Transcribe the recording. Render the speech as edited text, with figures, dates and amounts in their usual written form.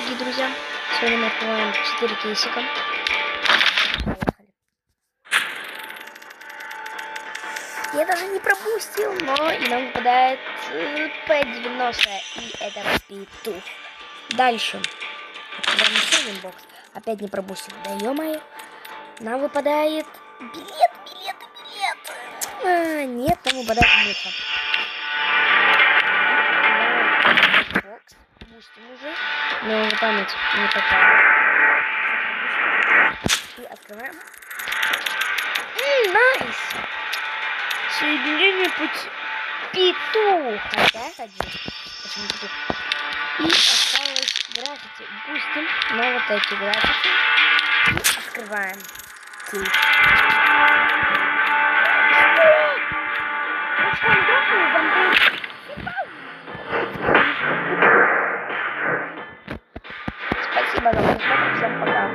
дорогие друзья. Сегодня мы открываем 4 кейсика. Поехали. Я даже не пропустил, но и нам выпадает P90, и это петух. Дальше. Открываем еще один бокс. Опять не пропустил. Да ё-моё. Нам выпадает билет. Нет, нам выпадает муха. Бокс. Пустим уже. Но память не такая. И открываем. Найс! Соединение пути. Петух. Опять один. Почему петух? И осталось граффити. Пустим. Но вот эти граффити. И открываем. Кейс. Спасибо за просмотр. Всем пока.